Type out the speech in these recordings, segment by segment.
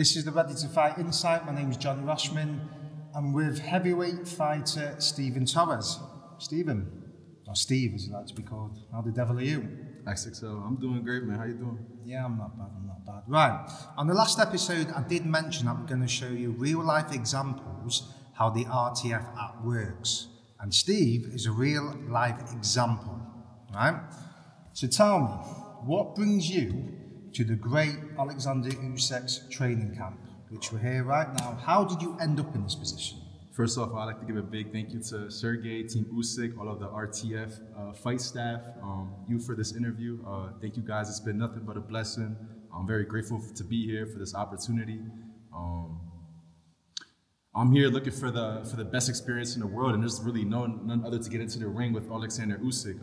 This is the Ready to Fight Insight. My name is Jonny Rashman. I'm with heavyweight fighter Stephen Torres. Stephen, or Steve as you like to be called. How the devil are you? XXL. I'm doing great, man. How you doing? Yeah, I'm not bad. Right. On the last episode, I did mention that we're going to show you real life examples how the RTF app works. And Steve is a real life example, right? So tell me, what brings you to the great Oleksandr Usyk's training camp, which we're here right now? How did you end up in this position? First off, I'd like to give a big thank you to Sergey, Team Usyk, all of the RTF fight staff, you for this interview. Thank you guys. It's been nothing but a blessing. I'm very grateful to be here for this opportunity. I'm here looking for the best experience in the world, and there's really none other to get into the ring with Oleksandr Usyk.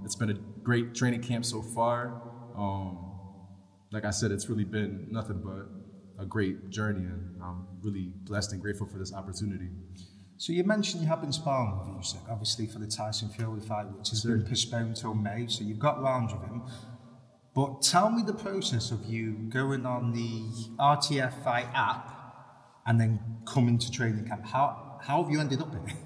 It's been a great training camp so far. Like I said, it's really been nothing but a great journey, and I'm really blessed and grateful for this opportunity. So you mentioned you have been sparring with Usyk, obviously for the Tyson Fury fight, which has been postponed till May, so you've got rounds with him. But tell me the process of you going on the RTFight app and then coming to training camp. How have you ended up in it?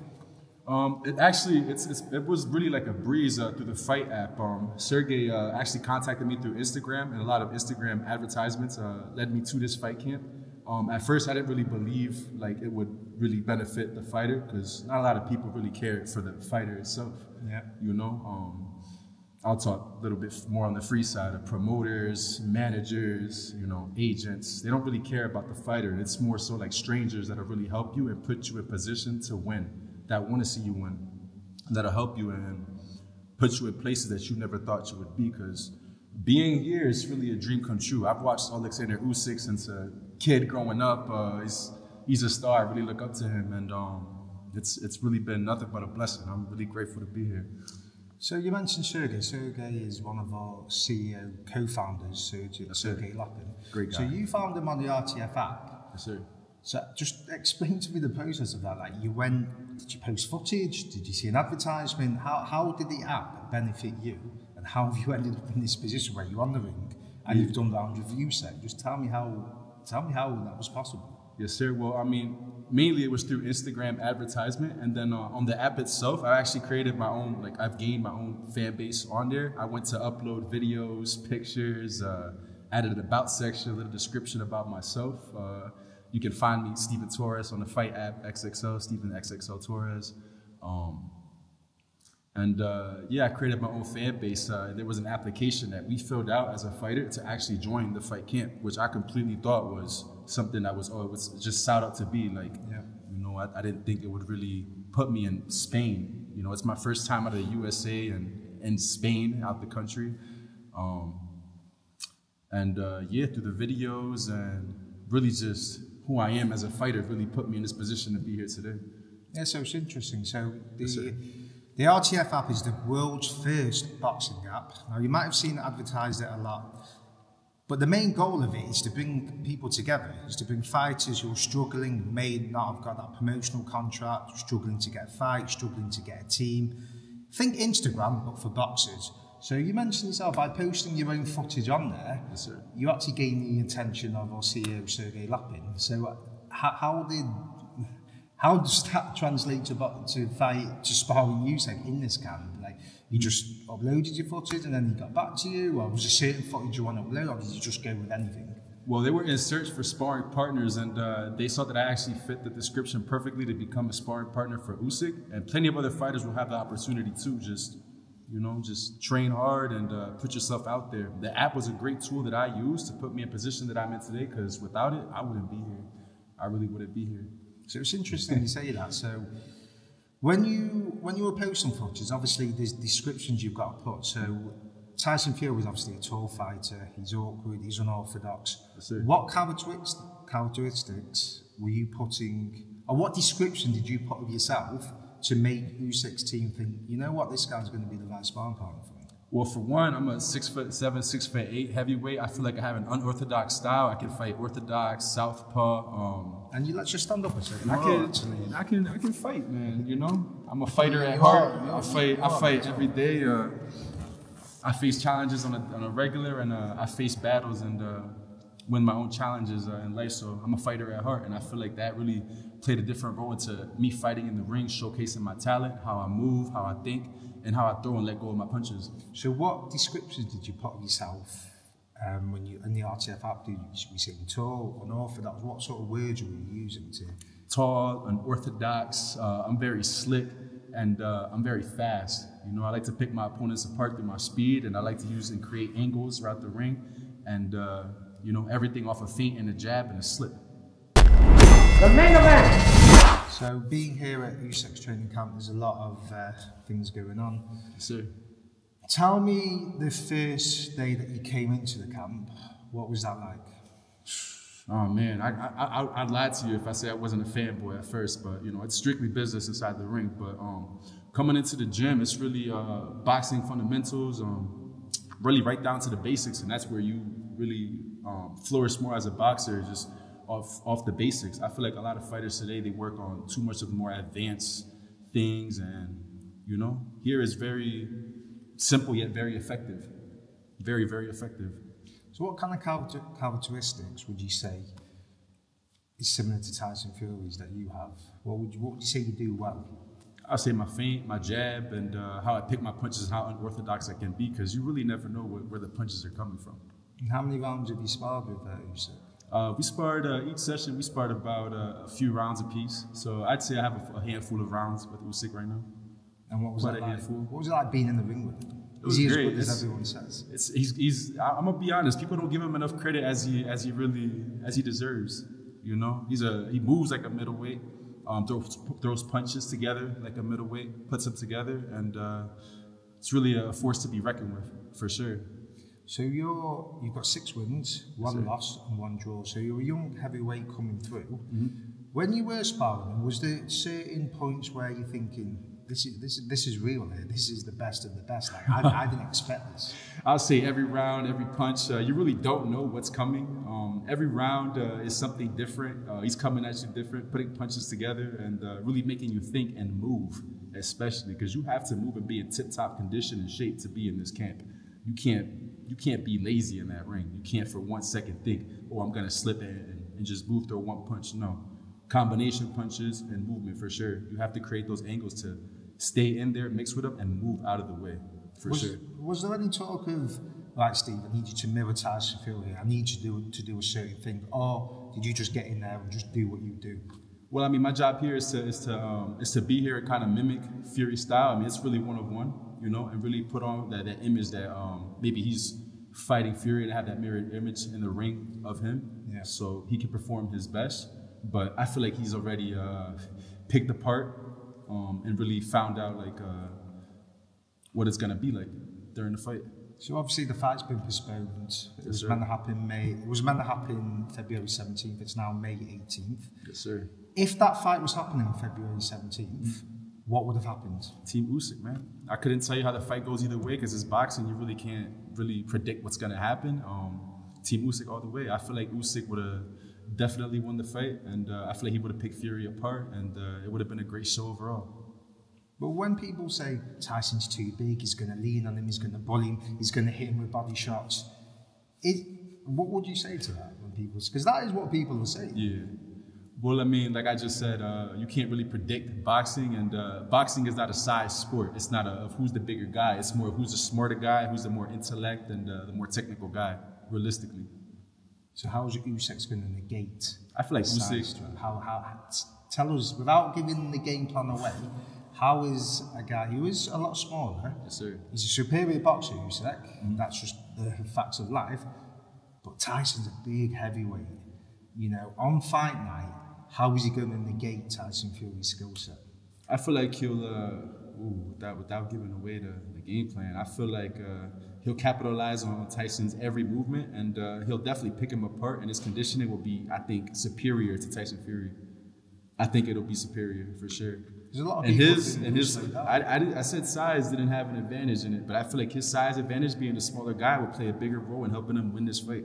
It was really like a breeze through the fight app. Sergey actually contacted me through Instagram, and a lot of Instagram advertisements led me to this fight camp. At first, I didn't really believe like it would really benefit the fighter, because not a lot of people really care for the fighter itself. Yeah. You know, I'll talk a little bit more on the free side of promoters, managers, you know, agents. They don't really care about the fighter. It's more so like strangers that'll really help you and put you in position to win, that want to see you win, that'll help you and put you in places that you never thought you would be, because being here is really a dream come true. I've watched Oleksandr Usyk since a kid growing up. He's a star. I really look up to him, and it's really been nothing but a blessing. I'm really grateful to be here. So you mentioned Sergey. Sergey is one of our CEO co-founders, Sergey Lapin. Great guy. So you found him on the RTF app. Yes, sir. So just explain to me the process of that. Like, did you post footage? Did you see an advertisement? How did the app benefit you? And how have you ended up in this position where you're on the ring and you've done rounds with Usyk? Just tell me how that was possible. Yes, sir. Well, I mean, mainly it was through Instagram advertisement, and then on the app itself, I actually created my own, like I've gained my own fan base on there. I went to upload videos, pictures, added an about section, a little description about myself. You can find me, Stephen Torres, on the fight app, XXL, Stephen XXL Torres. I created my own fan base. There was an application that we filled out as a fighter to actually join the fight camp, which I completely thought was something that was just set out to be. Like, you know, I didn't think it would really put me in Spain. You know, it's my first time out of the USA and in Spain, out the country. Through the videos and really just who I am as a fighter really put me in this position to be here today. Yeah, so it's interesting. So the RTF app is the world's first boxing app. Now, you might have seen it advertised a lot, but the main goal of it is to bring people together, is to bring fighters who are struggling, may not have got that promotional contract, struggling to get a fight, struggling to get a team. Think Instagram, but for boxers. So you mentioned yourself, by posting your own footage on there, yes, sir, you actually gained the attention of our CEO, Sergey Lapin. So how does that translate to sparring Usyk in this camp? Like, you just uploaded your footage and then he got back to you, or was there certain footage you want to upload, or did you just go with anything? Well, they were in search for sparring partners, and they saw that I actually fit the description perfectly to become a sparring partner for Usyk, and plenty of other fighters will have the opportunity too. Just train hard and put yourself out there. The app was a great tool that I used to put me in a position that I'm in today, because without it, I wouldn't be here. I really wouldn't be here. So it's interesting you say that. So when you were posting footage, obviously there's descriptions you've got to put. So Tyson Fury was obviously a tall fighter. He's awkward. He's unorthodox. What characteristics were you putting, or what description did you put of yourself to make Usyk's team think, you know what, this guy's going to be the right sparring partner for me? Well, for one, I'm a 6'7", 6'8" heavyweight. I feel like I have an unorthodox style. I can fight orthodox, southpaw. And let's just stand up a second. I can fight, man. You know, I'm a fighter at heart. I fight every day. I face challenges on a regular, and I face battles, and win my own challenges in life. So I'm a fighter at heart, and I feel like that really played a different role into me fighting in the ring, showcasing my talent, how I move, how I think, and how I throw and let go of my punches. So what descriptions did you put of yourself when you in the RTF app? Did you say tall, unorthodox? What sort of words were you using to? Tall, unorthodox. I'm very slick, and I'm very fast. You know, I like to pick my opponents apart through my speed, and I like to use and create angles throughout the ring, and you know, everything off a feint and a jab and a slip. The main event. So being here at Usyk's training camp, there's a lot of things going on. Yes, sir. Tell me the first day that you came into the camp. What was that like? Oh man, I'd lie to you if I say I wasn't a fanboy at first, but you know, it's strictly business inside the ring. But coming into the gym, it's really boxing fundamentals, really right down to the basics, and that's where you really flourish more as a boxer, just off the basics. I feel like a lot of fighters today, they work on too much of the more advanced things, and you know, here is very simple yet very effective. Very, very effective. So what kind of characteristics would you say is similar to Tyson Fury's that you have? What would you say you do well? I'd say my feint, my jab, and how I pick my punches and how unorthodox I can be, because you really never know where the punches are coming from. And how many rounds have you sparred with Usyk? We sparred each session. We sparred about a few rounds apiece. So I'd say I have a handful of rounds with Usyk right now. And what was that like? What was it like being in the ring with him? It was great. As good as everyone says? I'm gonna be honest. People don't give him enough credit as he deserves. You know, he moves like a middleweight. Throws punches together like a middleweight, puts them together, and it's really a force to be reckoned with, for sure. So you've got 6 wins, 1 loss and 1 draw. So you're a young heavyweight coming through. Mm-hmm. When you were sparring, was there certain points where you're thinking, this is real here, this is the best of the best? Like I didn't expect this. I'll say every round, every punch, you really don't know what's coming. Every round is something different. He's coming at you different, putting punches together, and really making you think and move, especially because you have to move and be in tip-top condition and shape to be in this camp. You can't be lazy in that ring. You can't for 1 second think, oh, I'm gonna slip and just move through 1 punch. No, combination punches and movement for sure. You have to create those angles to stay in there, mix with them, and move out of the way, for sure. Was there any talk of, like, Steve, I need you to mirror Tyson Fury, I need you to do a certain thing, or did you just get in there and just do what you do? Well, I mean, my job here is to be here and kind of mimic Fury's style. I mean, it's really one-on-one, you know, and really put on that image that maybe he's fighting Fury and have that mirrored image in the ring of him, so he can perform his best. But I feel like he's already picked apart and really found out like what it's gonna be like during the fight. So obviously the fight's been postponed. It was meant to happen February 17th. It's now May 18th. Yes, sir. If that fight was happening February 17th, what would have happened? Team Usyk, man. I couldn't tell you how the fight goes either way, because it's boxing. You really can't predict what's gonna happen. Team Usyk all the way. I feel like Usyk would have definitely won the fight, and I feel like he would have picked Fury apart, and it would have been a great show overall. But when people say Tyson's too big, he's going to lean on him, he's going to bully him, he's going to hit him with body shots, what would you say to that when people? Because that is what people will say. Yeah. Well, I mean, like I just said, you can't really predict boxing, and boxing is not a size sport. It's not of who's the bigger guy. It's more of who's the smarter guy, who's the more intellect, and the more technical guy, realistically. So how is Usyk's going to negate? I feel like Usyk. Tell us, without giving the game plan away, how is a guy who is a lot smaller? Yes, sir. He's a superior boxer, Usyk. That's just the facts of life. But Tyson's a big heavyweight. You know, on fight night, how is he going to negate Tyson Fury's skill set? I feel like he'll, without giving away the game plan, I feel like he'll capitalize on Tyson's every movement, and he'll definitely pick him apart, and his conditioning will be, I think, superior to Tyson Fury. I think it'll be superior, for sure. There's a lot of I said size didn't have an advantage in it, but I feel like his size advantage, being a smaller guy, will play a bigger role in helping him win this fight,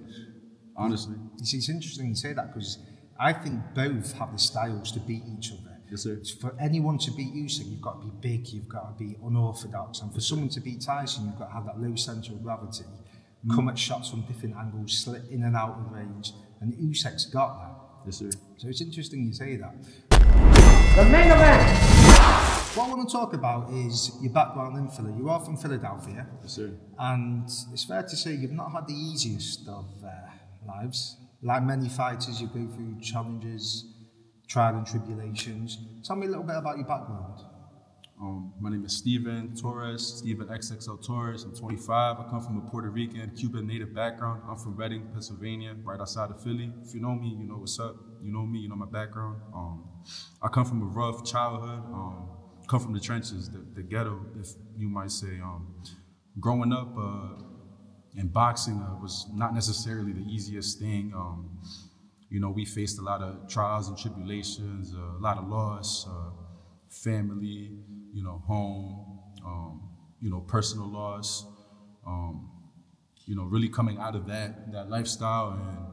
honestly. You see, it's interesting you say that, because I think both have the styles to beat each other. Yes, sir. For anyone to beat Usyk, you've got to be big, you've got to be unorthodox. And for someone to beat Tyson, you've got to have that low centre of gravity. come at shots from different angles, slip in and out of range, and Usyk's got that. Yes, sir. So it's interesting you say that. The main event. What I want to talk about is your background in Philly. You are from Philadelphia. Yes, sir. And it's fair to say you've not had the easiest of lives. Like many fighters, you go through challenges, trial and tribulations. Tell me a little bit about your background. My name is Steven Torres, Steven XXL Torres. I'm 25. I come from a Puerto Rican, Cuban native background. I'm from Reading, Pennsylvania, right outside of Philly. If you know me, you know what's up. You know me, you know my background. I come from a rough childhood. Come from the trenches, the ghetto, if you might say. Growing up in boxing was not necessarily the easiest thing. You know, we faced a lot of trials and tribulations, a lot of loss, family, you know, home, you know, personal loss. You know, really coming out of that lifestyle and,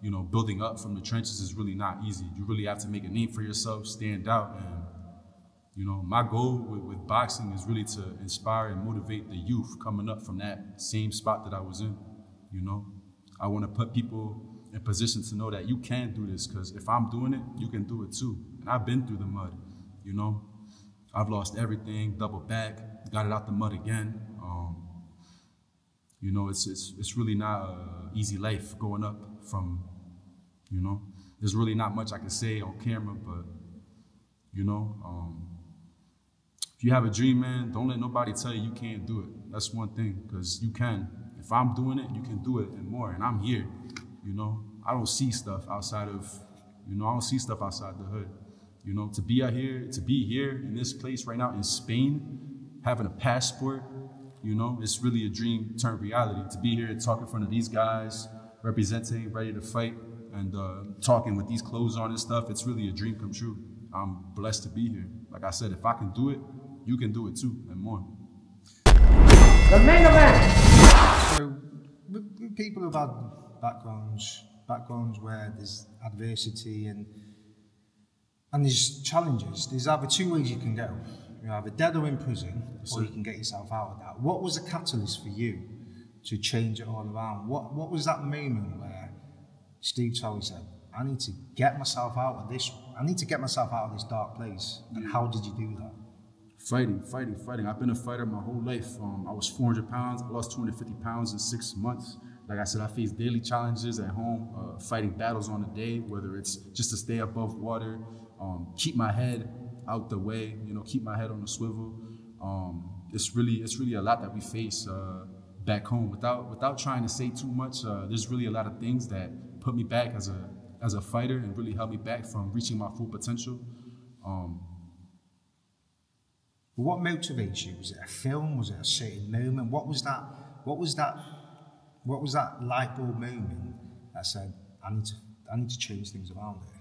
you know, building up from the trenches is really not easy. You really have to make a name for yourself, stand out, and you know, my goal with boxing is really to inspire and motivate the youth coming up from that same spot that I was in, you know. I want to put people in position to know that you can do this, because if I'm doing it, you can do it too. And I've been through the mud, you know. I've lost everything, double back, got it out the mud again. You know, it's really not an easy life going up from, you know. There's really not much I can say on camera, but, you know, if you have a dream, man, don't let nobody tell you you can't do it. That's one thing, because you can. If I'm doing it, you can do it and more. And I'm here, you know. I don't see stuff outside of, you know, I don't see stuff outside the hood. You know, to be here in this place right now in Spain, having a passport, you know, it's really a dream turned reality. To be here and talk in front of these guys, representing, ready to fight, and talking with these clothes on and stuff, it's really a dream come true. I'm blessed to be here. Like I said, if I can do it, you can do it too, and more. The main event. So, with people who've had backgrounds where there's adversity and there's challenges, there's either two ways you can go. You're either dead or in prison, or you can get yourself out of that. What was the catalyst for you to change it all around? What was that moment where Steve Torrey said, I need to get myself out of this. I need to get myself out of this dark place. And how did you do that? Fighting. I've been a fighter my whole life. I was 400 pounds. I lost 250 pounds in 6 months. Like I said, I faced daily challenges at home, fighting battles on the day, whether it's just to stay above water, keep my head out the way, you know, keep my head on the swivel. It's really a lot that we face back home. Without trying to say too much, there's really a lot of things that put me back as a fighter and really held me back from reaching my full potential. What motivates you? Was it a film? Was it a certain moment? What was that light bulb moment that said, I need to change things around here?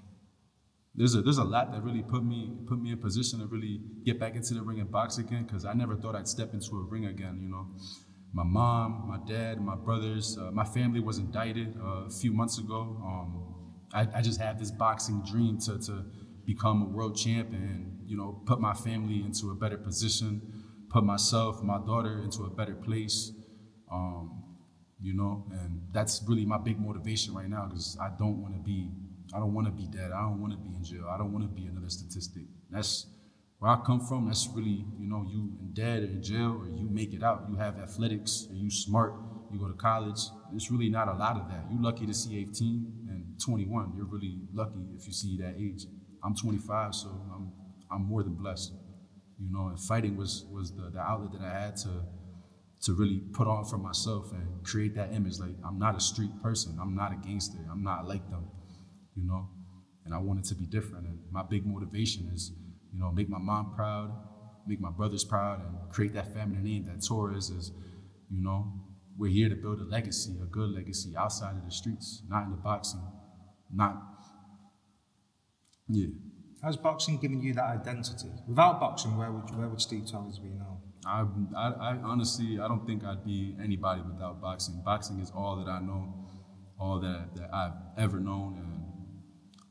There's a lot that really put me in position to really get back into the ring and box again, because I never thought I'd step into a ring again, you know. My mom, my dad, my brothers, my family was indicted a few months ago. I just had this boxing dream to become a world champion and, you know, put my family into a better position, put myself, my daughter into a better place, you know, and that's really my big motivation right now, because I don't want to be dead. I don't want to be in jail. I don't want to be another statistic. That's where I come from. That's really, you know, you in dead or in jail, or you make it out. You have athletics, or you smart, you go to college. There's really not a lot of that. You're lucky to see 18 and 21. You're really lucky if you see that age. I'm 25, so I'm more than blessed. You know, and fighting was the outlet that I had to really put on for myself and create that image. Like, I'm not a street person. I'm not a gangster. I'm not like them, you know? And I wanted to be different. And my big motivation is, you know, make my mom proud, make my brothers proud, and create that family name that Torres is, you know? We're here to build a legacy, a good legacy outside of the streets, not in the boxing, yeah. How's boxing giving you that identity? Without boxing, where would Steve Torres be now? I honestly, I don't think I'd be anybody without boxing. Boxing is all that I know, all that I've ever known, and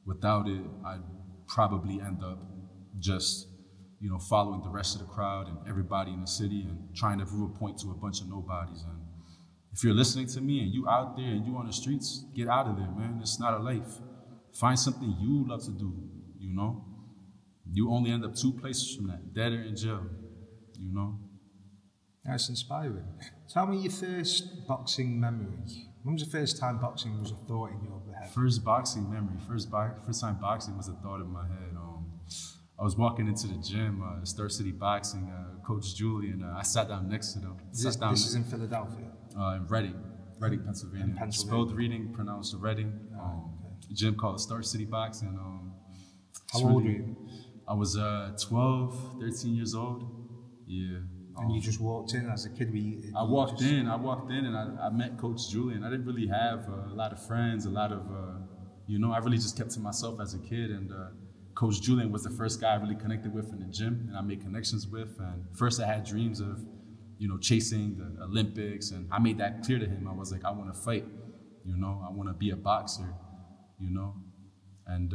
without it, I'd probably end up just, you know, following the rest of the crowd and everybody in the city and trying to prove a point to a bunch of nobodies. And, if you're listening to me and you out there and you on the streets, get out of there, man. It's not a life. Find something you love to do, you know? You only end up 2 places from that, dead or in jail, you know? That's inspiring. Tell me your first boxing memory. When was the first time boxing was a thought in your head? First boxing memory, first time boxing was a thought in my head. I was walking into the gym, Star City Boxing, Coach Julian. I sat down next to them. This is in Philadelphia? In Reading, Pennsylvania. Spelled Reading, pronounced Reading. A gym called Star City Boxing. How old were you? I was 12, 13 years old. Yeah. And you just walked in as a kid? I walked in and I met Coach Julian. I didn't really have a lot of friends, I really just kept to myself as a kid. And Coach Julian was the first guy I really connected with in the gym and I made connections with. And first I had dreams of, chasing the Olympics. And I made that clear to him. I was like, I want to fight, I want to be a boxer, And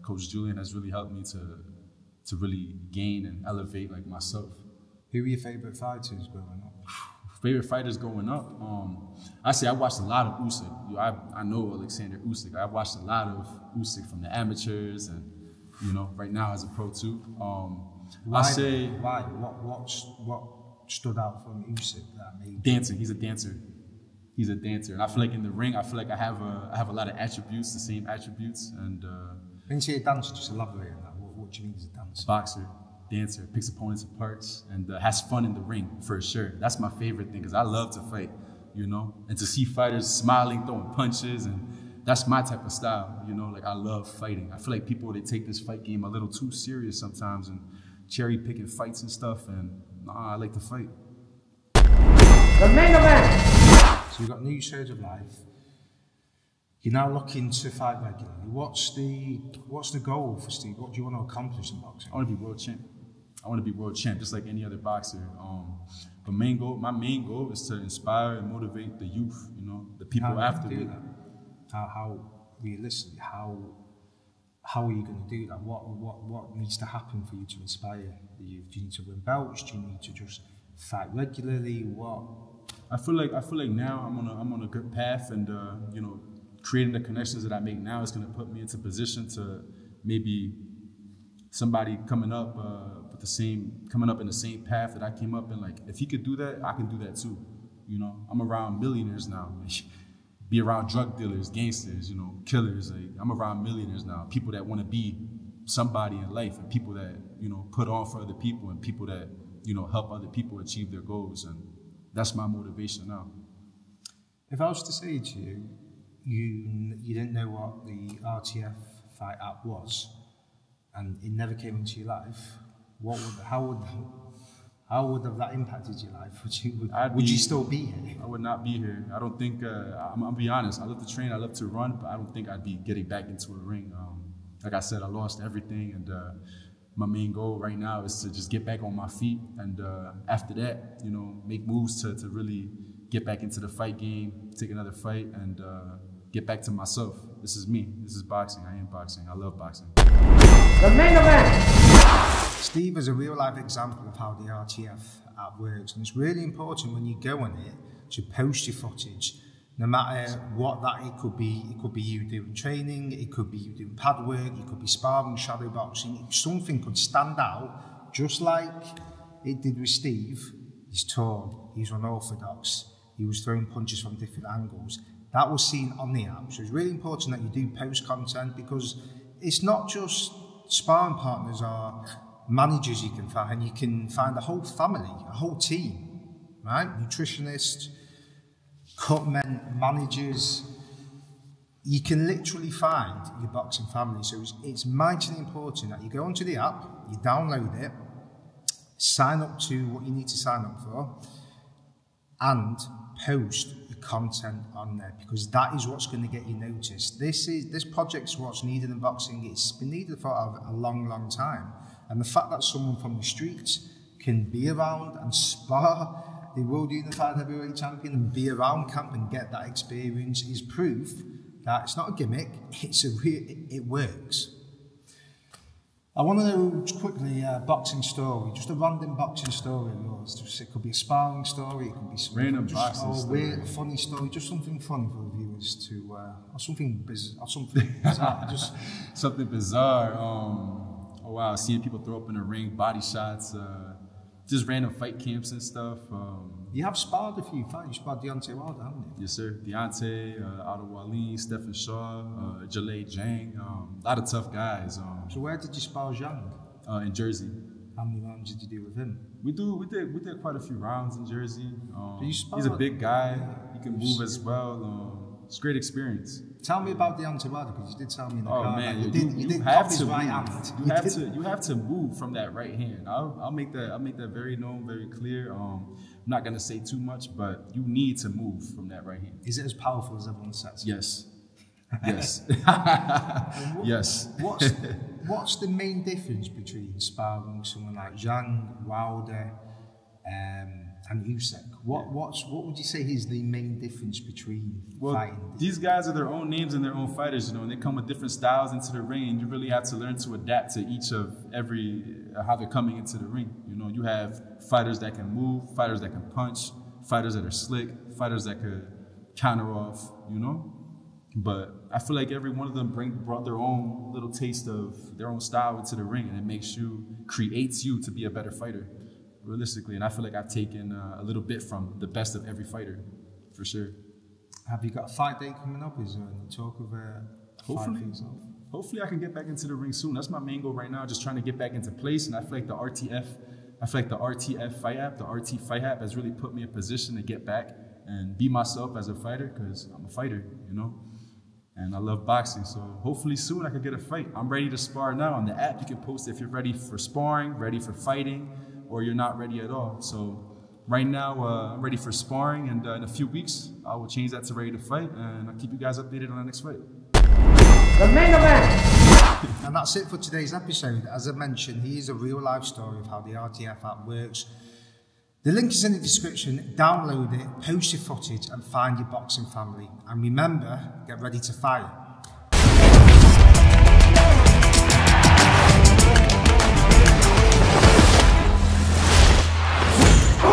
Coach Julian has really helped me to really gain and elevate like myself. Who were your favorite fighters growing up? Favorite fighters growing up? I watched a lot of Usyk. I know Oleksandr Usyk. I watched a lot of Usyk from the amateurs and, right now as a pro too. Why? What stood out from Usyk that made dancing? He's a dancer. He's a dancer. And I feel like in the ring, I have a lot of attributes, the same attributes. And when you say a dancer, just elaborate on that. What do you mean as a dancer? Boxer. Dancer, picks opponents apart, and has fun in the ring, for sure. That's my favorite thing, because I love to fight, And to see fighters smiling, throwing punches, and that's my type of style, I love fighting. I feel like people, they take this fight game a little too serious sometimes, and cherry picking fights and stuff, and I like to fight. The main event! So you've got new surge of life. You're now looking to fight regularly. What's the goal for Steve? What do you want to accomplish in boxing? I want to be world champ. I want to be world champ, just like any other boxer. But my main goal is to inspire and motivate the youth. The people after me. How realistically? How are you going to do that? What needs to happen for you to inspire the youth? Do you need to win belts? Do you need to just fight regularly? What? I feel like now I'm on a good path, and creating the connections that I make now is going to put me into position to maybe somebody coming up in the same path that I came up in. Like, if he could do that, I can do that too. I'm around millionaires now. Be around drug dealers, gangsters, killers. Like, I'm around millionaires now. People that want to be somebody in life, and people that put on for other people, and people that help other people achieve their goals. And that's my motivation now. If I was to say to you, you didn't know what the RTFight app was, and it never came into your life, how would that impacted your life? Would you still be here? I would not be here. I don't think, I'll be honest, I love to train, I love to run, but I don't think I'd be getting back into a ring. Like I said, I lost everything, and my main goal right now is to just get back on my feet, and after that, make moves to really get back into the fight game, take another fight, and get back to myself. This is me. This is boxing. I am boxing. I love boxing. The main event! Steve is a real-life example of how the RTF app works, and it's really important when you go on it to post your footage, no matter what that it could be. It could be you doing training, it could be you doing pad work, it could be sparring, shadow boxing. Something could stand out, just like it did with Steve. He's tall, he's unorthodox, he was throwing punches from different angles. That was seen on the app. So it's really important that you do post content, because it's not just sparring partners or managers you can find. You can find a whole family, a whole team, right? Nutritionists, cut men, managers. You can literally find your boxing family. So it's mightily important that you go onto the app, you download it, sign up to what you need to sign up for, and post your content on there, because that is what's going to get you noticed. This project is what's needed in boxing. It's been needed for a long time, and the fact that someone from the streets can be around and spar the World Unified Heavyweight Champion and be around camp and get that experience is proof that it's not a gimmick. It works. I want to know quickly boxing story, just a random boxing story of yours. Just, it could be a sparring story, it could be something random boxing story, weird, funny story, just something funny for the viewers to, or something bizarre, just something bizarre. Oh wow, seeing people throw up in the ring, body shots, just random fight camps and stuff. You have sparred a few fights. You sparred Deontay Wilder, haven't you? Yes, sir. Deontay, Otto Wallin, Stephen Shaw, Jalay Jang, a lot of tough guys. So where did you spar Zhang? In Jersey. How many rounds did you do with him? We did quite a few rounds in Jersey. So he's a big guy. He can move as well. It's a great experience. Tell me about Deontay Wilder, because you did tell me in the car. Man, like, you did have to right move. hand. You have to move from that right hand. I'll make that very known, very clear. I'm not gonna say too much, but you need to move from that right hand. Is it as powerful as everyone says? Yes. Yes. Yes. What's the main difference between sparring someone like Zhang, Wilder, and Usyk? What would you say is the main difference between fighting? These guys are their own names and their own fighters, and they come with different styles into the ring, and you really have to learn to adapt to each of how they're coming into the ring. You have fighters that can move, fighters that can punch, fighters that are slick, fighters that could counter off, But I feel like every one of them brought their own little taste of their own style into the ring, and it creates you to be a better fighter, realistically. And I feel like I've taken a little bit from the best of every fighter, for sure. Have you got a fight day coming up? Is there any talk of Hopefully I can get back into the ring soon. That's my main goal right now, just trying to get back into place. And I feel like the RTFight app, the RTFight app has really put me in a position to get back and be myself as a fighter, because I'm a fighter, and I love boxing. So hopefully soon I can get a fight. I'm ready to spar now. On the app, you can post if you're ready for sparring, ready for fighting, or you're not ready at all. So right now, I'm ready for sparring, and in a few weeks, I will change that to ready to fight, and I'll keep you guys updated on the next fight. The main event! And that's it for today's episode. As I mentioned, here's a real life story of how the RTF app works. The link is in the description. Download it, post your footage, and find your boxing family. And remember, get ready to fight.